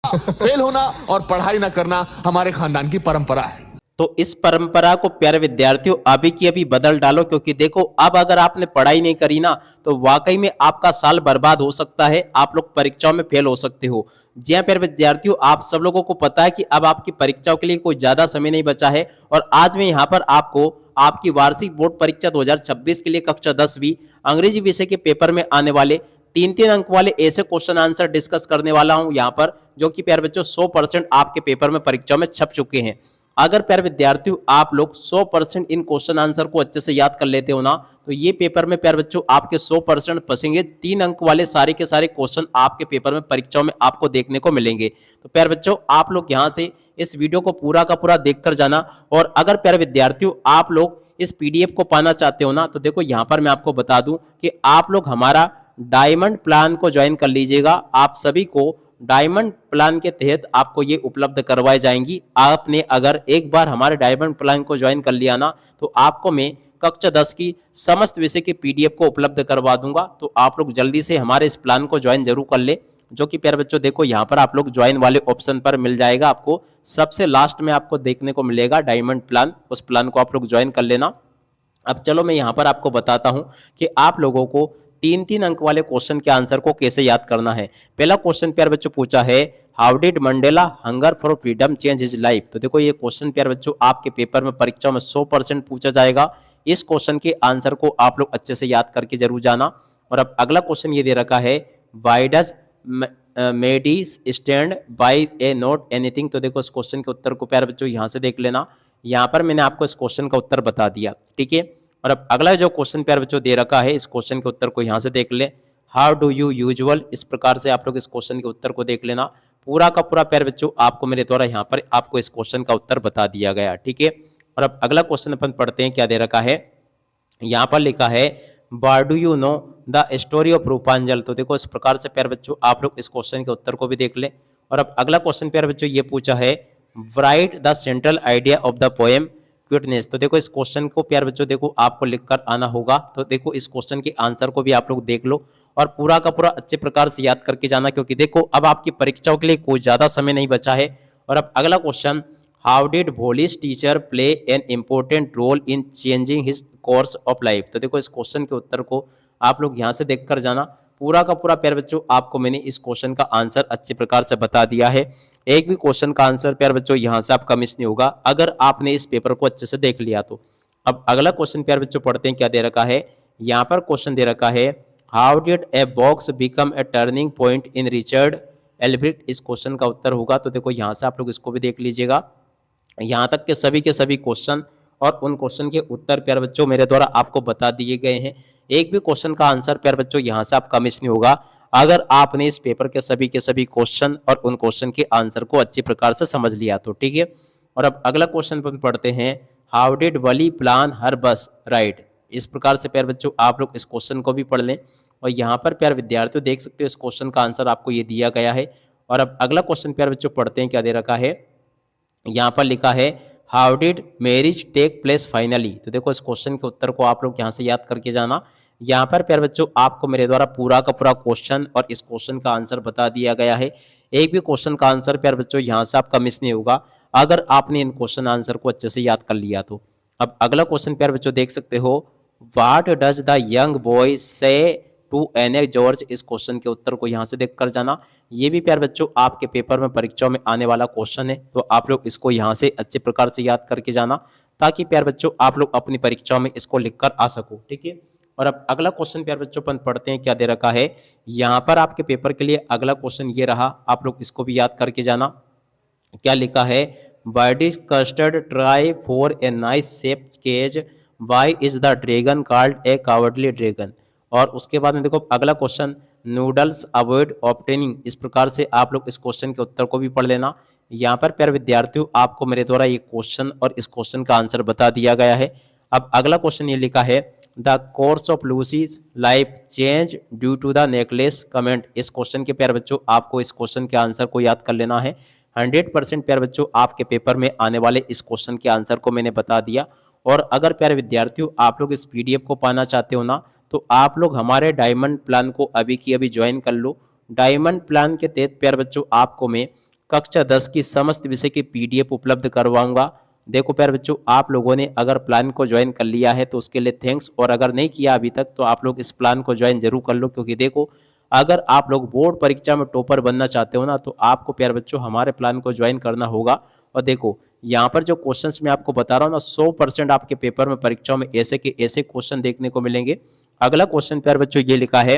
Fail होना और पढ़ाई ना करना हमारे खानदान की परंपरा है। तो इस परंपरा को प्यारे विद्यार्थियों अभी की अभी बदल डालो, क्योंकि देखो अब अगर आपने पढ़ाई नहीं करी ना तो वाकई में आपका साल बर्बाद हो सकता है, आप लोग परीक्षाओं में फेल हो सकते हो। जी हाँ प्यारे विद्यार्थियों, आप सब लोगों को पता है कि अब आपकी परीक्षाओं के लिए कोई ज्यादा समय नहीं बचा है, और आज मैं यहाँ पर आपको आपकी वार्षिक बोर्ड परीक्षा 2026 के लिए कक्षा 10वीं अंग्रेजी विषय के पेपर में आने वाले 3-3 अंक वाले ऐसे क्वेश्चन आंसर डिस्कस करने वाला हूं यहाँ पर, जो कि प्यारे बच्चों 100% आपके पेपर में परीक्षा में छप चुके हैं। अगर प्यारे विद्यार्थियों आप लोग 100% इन क्वेश्चन आंसर को अच्छे से याद कर लेते हो ना, तो ये पेपर में प्यारे बच्चों आपके 100% फंसेंगे। 3 अंक वाले सारे के सारे क्वेश्चन आपके पेपर में परीक्षाओं में आपको देखने को मिलेंगे। तो प्यारे बच्चों आप लोग यहाँ से इस वीडियो को पूरा का पूरा देखकर जाना। और अगर प्यारे विद्यार्थियों आप लोग इस पीडीएफ को पाना चाहते हो ना, तो देखो यहाँ पर मैं आपको बता दूं कि आप लोग हमारा डायमंड प्लान को ज्वाइन कर लीजिएगा। आप सभी को डायमंड प्लान के तहत आपको ये उपलब्ध करवाई जाएंगी। आपने अगर एक बार हमारे डायमंड प्लान को ज्वाइन कर लिया ना, तो आपको मैं कक्षा 10 की समस्त विषय के पीडीएफ को उपलब्ध करवा दूंगा। तो आप लोग जल्दी से हमारे इस प्लान को ज्वाइन जरूर कर ले, जो कि प्यारे बच्चों देखो यहाँ पर आप लोग ज्वाइन वाले ऑप्शन पर मिल जाएगा। आपको सबसे लास्ट में आपको देखने को मिलेगा डायमंड प्लान, उस प्लान को आप लोग ज्वाइन कर लेना। अब चलो मैं यहाँ पर आपको बताता हूँ कि आप लोगों को 3-3 अंक वाले क्वेश्चन के आंसर को कैसे याद करना है। पहला क्वेश्चन प्यारे बच्चों पूछा है, how did Mandela hunger for freedom change his life. तो देखो ये क्वेश्चन प्यारे बच्चों आपके पेपर में परीक्षा में 100% पूछा जाएगा। इस क्वेश्चन के आंसर को आप लोग अच्छे से याद करके जरूर जाना। और अब अगला क्वेश्चन ये दे रखा है, why does Maddie's stand by a note anything. तो देखो इस क्वेश्चन के उत्तर को प्यारे बच्चों यहाँ से देख लेना। यहाँ पर मैंने आपको इस क्वेश्चन का उत्तर बता दिया, ठीक है। और अब अगला जो क्वेश्चन प्यारे बच्चों दे रखा है, इस क्वेश्चन के उत्तर को यहाँ से देख ले, हाउ डू यू यूजुअल। इस प्रकार से आप लोग इस क्वेश्चन के उत्तर को देख लेना। पूरा का पूरा प्यारे बच्चों आपको मेरे द्वारा यहाँ पर आपको इस क्वेश्चन का उत्तर बता दिया गया, ठीक है। और अब अगला क्वेश्चन अपन पढ़ते हैं, क्या दे रखा है। यहाँ पर लिखा है, why do you know the story of Rupanjal. तो देखो इस प्रकार से प्यारे बच्चों आप लोग इस क्वेश्चन के उत्तर को भी देख ले। और अब अगला क्वेश्चन प्यारे बच्चों ये पूछा है, write the central idea of the poem quietness. तो देखो इस क्वेश्चन को प्यारे बच्चों देखो आपको लिखकर आना होगा। तो देखो इस क्वेश्चन के आंसर को भी आप लोग देख लो और पूरा का पूरा अच्छे प्रकार से याद करके जाना, क्योंकि देखो अब आपकी परीक्षाओं के लिए कोई ज्यादा समय नहीं बचा है। और अब अगला question, how did Bholi's teacher play an important role in changing his course of life. तो देखो इस क्वेश्चन के उत्तर को आप लोग यहाँ से देखकर जाना। पूरा का पूरा प्यारे बच्चों आपको मैंने इस क्वेश्चन का आंसर अच्छे प्रकार से बता दिया है। एक भी क्वेश्चन का आंसर प्यारे बच्चों यहाँ से आपका मिस नहीं होगा अगर आपने इस पेपर को अच्छे से देख लिया तो। अब अगला क्वेश्चन प्यारे बच्चों पढ़ते हैं, क्या दे रखा है। यहाँ पर क्वेश्चन दे रखा है, how did a box become a turning point in Richard Ebright. इस क्वेश्चन का उत्तर होगा। तो देखो यहाँ से आप लोग इसको भी देख लीजिएगा। यहाँ तक के सभी क्वेश्चन और उन क्वेश्चन के उत्तर प्यारे बच्चों मेरे द्वारा आपको बता दिए गए हैं। एक भी क्वेश्चन का आंसर प्यारे बच्चों यहाँ से आपका मिस नहीं होगा अगर आपने इस पेपर के सभी क्वेश्चन और उन क्वेश्चन के आंसर को अच्छी प्रकार से समझ लिया तो, ठीक है। और अब अगला क्वेश्चन पढ़ते हैं, हाउ डिड वली प्लान हर बस राइड। इस प्रकार से प्यारे बच्चों आप लोग इस क्वेश्चन को भी पढ़ लें। और यहाँ पर प्यारे विद्यार्थियों देख सकते हो इस क्वेश्चन का आंसर आपको ये दिया गया है। और अब अगला क्वेश्चन प्यारे बच्चों पढ़ते हैं, क्या दे रखा है। यहाँ पर लिखा है, how did marriage take place finally. तो देखो इस क्वेश्चन के उत्तर को आप लोग यहाँ से याद करके जाना। यहाँ पर प्यारे बच्चों आपको मेरे द्वारा पूरा का पूरा क्वेश्चन और इस क्वेश्चन का आंसर बता दिया गया है। एक भी क्वेश्चन का आंसर प्यारे बच्चों यहाँ से आपका मिस नहीं होगा अगर आपने इन क्वेश्चन आंसर को अच्छे से याद कर लिया तो। अब अगला क्वेश्चन प्यारे बच्चों देख सकते हो, what does the young boy से टू एन जॉर्ज। इस क्वेश्चन के उत्तर को यहाँ से देख कर जाना। ये भी प्यारे बच्चों आपके पेपर में परीक्षाओं में आने वाला क्वेश्चन है, तो आप लोग इसको यहाँ से अच्छे प्रकार से याद करके जाना ताकि प्यारे बच्चों आप लोग अपनी परीक्षाओं में इसको लिखकर आ सको, ठीक है। और अब अगला क्वेश्चन प्यारे बच्चों अपन पढ़ते हैं, क्या दे रखा है। यहाँ पर आपके पेपर के लिए अगला क्वेश्चन ये रहा, आप लोग इसको भी याद करके जाना। क्या लिखा है, birdish custard try for a nice shape cage, why is the dragon called a cowardly dragon. और उसके बाद में देखो अगला क्वेश्चन, नूडल्स अवॉइड ऑब्टेनिंग। इस प्रकार से आप लोग इस क्वेश्चन के उत्तर को भी पढ़ लेना। यहाँ पर प्यारे विद्यार्थियों आपको मेरे द्वारा ये क्वेश्चन और इस क्वेश्चन का आंसर बता दिया गया है। अब अगला क्वेश्चन ये लिखा है, the course of Lucy's life change due to the necklace comment. इस क्वेश्चन के प्यारे बच्चों आपको इस क्वेश्चन के आंसर को याद कर लेना है। 100% प्यारे बच्चों आपके पेपर में आने वाले इस क्वेश्चन के आंसर को मैंने बता दिया। और अगर प्यारे विद्यार्थियों आप लोग इस पीडीएफ को पाना चाहते हो ना, तो आप लोग हमारे डायमंड प्लान को अभी की अभी ज्वाइन कर लो। डायमंड प्लान के तहत प्यारे बच्चों आपको मैं कक्षा 10 की समस्त विषय की पीडीएफ उपलब्ध करवाऊंगा। देखो प्यारे बच्चों, आप लोगों ने अगर प्लान को ज्वाइन कर लिया है तो उसके लिए थैंक्स, और अगर नहीं किया अभी तक तो आप लोग इस प्लान को ज्वाइन जरूर कर लो, क्योंकि देखो अगर आप लोग बोर्ड परीक्षा में टॉपर बनना चाहते हो ना, तो आपको प्यारे बच्चों हमारे प्लान को ज्वाइन करना होगा। और देखो यहाँ पर जो क्वेश्चंस मैं आपको बता रहा हूँ ना, 100% आपके पेपर में परीक्षाओं में ऐसे के ऐसे क्वेश्चन देखने को मिलेंगे। अगला क्वेश्चन प्यारे बच्चों ये लिखा है,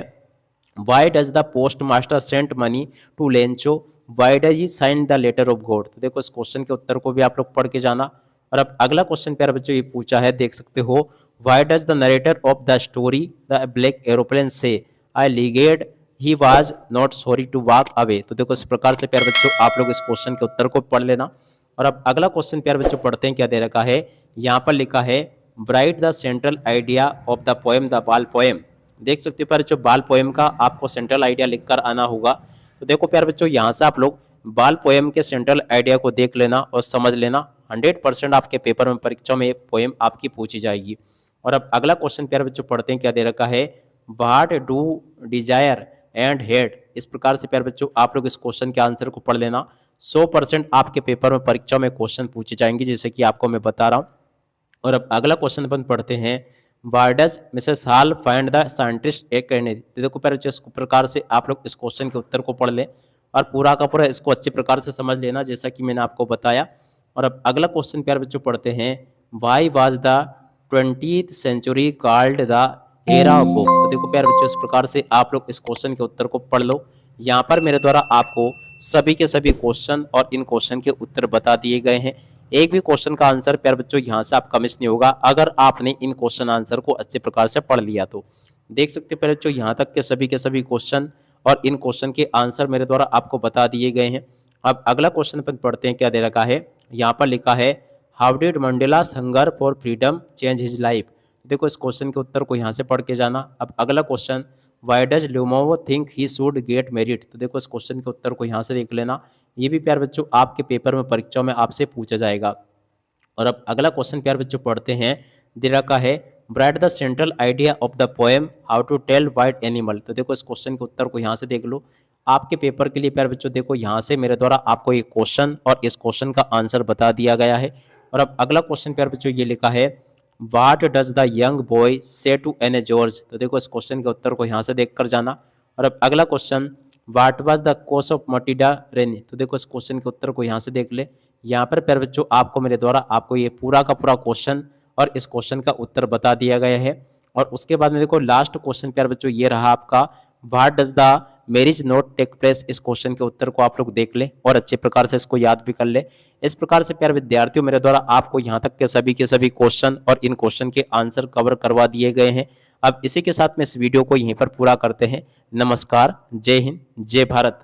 why does the post master sent money to Lencho, why does he sign the letter of God. तो देखो इस क्वेश्चन के उत्तर को भी आप लोग पढ़ के जाना। और अब अगला क्वेश्चन प्यारे बच्चों ये पूछा है, देख सकते हो, why does the narrator of the story the black aeroplane से alleged he was not sorry to walk away. तो देखो इस प्रकार से प्यारे बच्चों आप लोग इस क्वेश्चन के उत्तर को पढ़ लेना। और अब अगला क्वेश्चन प्यारे बच्चों पढ़ते हैं, क्या दे रखा है, यहाँ पर लिखा है, bright the central idea of the poem the बाल पोएम। देख सकते हो प्यारे बच्चों, बाल पोएम का आपको सेंट्रल आइडिया लिखकर आना होगा। तो देखो प्यारे बच्चों यहाँ से आप लोग बाल पोएम के सेंट्रल आइडिया को देख लेना और समझ लेना। 100% आपके पेपर में परीक्षा में पोएम आपकी पूछी जाएगी। और अब अगला क्वेश्चन प्यारे बच्चों पढ़ते हैं, क्या दे रखा है, what do desire and hate. इस प्रकार से प्यारे बच्चों आप लोग इस क्वेश्चन के आंसर को पढ़ लेना। 100% आपके पेपर में परीक्षा में क्वेश्चन पूछे जाएंगे, जैसे कि आपको मैं बता रहा हूँ। और अब अगला क्वेश्चन अपन पढ़ते हैं, why does Mrs hall find the scientist A Kennedy. देखो प्यारे बच्चों इस प्रकार से आप लोग इस क्वेश्चन के उत्तर को पढ़ लें और पूरा का पूरा इसको अच्छे प्रकार से समझ लेना, जैसा कि मैंने आपको बताया। और अब अगला क्वेश्चन प्यारे बच्चों पढ़ते हैं, why was the 20th century called the era of book. तो देखो प्यारे बच्चों इस प्रकार से आप लोग इस क्वेश्चन के उत्तर को पढ़ लो। यहाँ पर मेरे द्वारा आपको सभी के सभी क्वेश्चन और इन क्वेश्चन के उत्तर बता दिए गए हैं। एक भी क्वेश्चन का आंसर प्यारे बच्चों यहाँ से आपका मिस नहीं होगा, अगर आपने इन क्वेश्चन आंसर को अच्छे प्रकार से पढ़ लिया तो। देख सकते हो प्यारे बच्चों यहाँ तक के सभी क्वेश्चन और इन क्वेश्चन के आंसर मेरे द्वारा आपको बता दिए गए हैं। अब अगला क्वेश्चन अपन पढ़ते हैं, क्या दे रखा है, यहाँ पर लिखा है, how did Mandela's hunger for freedom change his life. देखो इस क्वेश्चन के उत्तर को यहाँ से पढ़ के जाना। अब अगला question, why does Lomov think he should get merit. तो देखो इस क्वेश्चन के उत्तर को यहाँ से देख लेना। ये भी प्यारे बच्चों आपके पेपर में परीक्षा में आपसे पूछा जाएगा। और अब अगला क्वेश्चन प्यारे बच्चों पढ़ते हैं, दे रखा है, write the central idea of the poem how to tell white animal. तो देखो इस क्वेश्चन के उत्तर को यहाँ से देख लो। आपके पेपर के लिए प्यारे बच्चों देखो यहाँ से मेरे द्वारा आपको एक क्वेश्चन और इस क्वेश्चन का आंसर बता दिया गया है। और अब अगला क्वेश्चन प्यारे बच्चों ये लिखा है, what does the young boy से टू एन जॉर्ज। तो देखो इस क्वेश्चन के उत्तर को यहाँ से देख कर जाना। और अब अगला question, what was the cause of Matilda ruin. तो देखो इस क्वेश्चन के उत्तर को यहाँ से देख ले। यहाँ पर प्यारे बच्चों आपको मेरे द्वारा आपको ये पूरा का पूरा क्वेश्चन और इस क्वेश्चन का उत्तर बता दिया गया है। और उसके बाद में देखो लास्ट क्वेश्चन प्यारे बच्चों ये रहा आपका, what does the marriage not take place. इस क्वेश्चन के उत्तर को आप लोग देख ले और अच्छे प्रकार से इसको याद भी कर ले। इस प्रकार से प्यारे विद्यार्थियों मेरे द्वारा आपको यहाँ तक के सभी क्वेश्चन और इन क्वेश्चन के आंसर कवर करवा दिए गए हैं। अब इसी के साथ में इस वीडियो को यहीं पर पूरा करते हैं। नमस्कार, जय हिंद, जय भारत।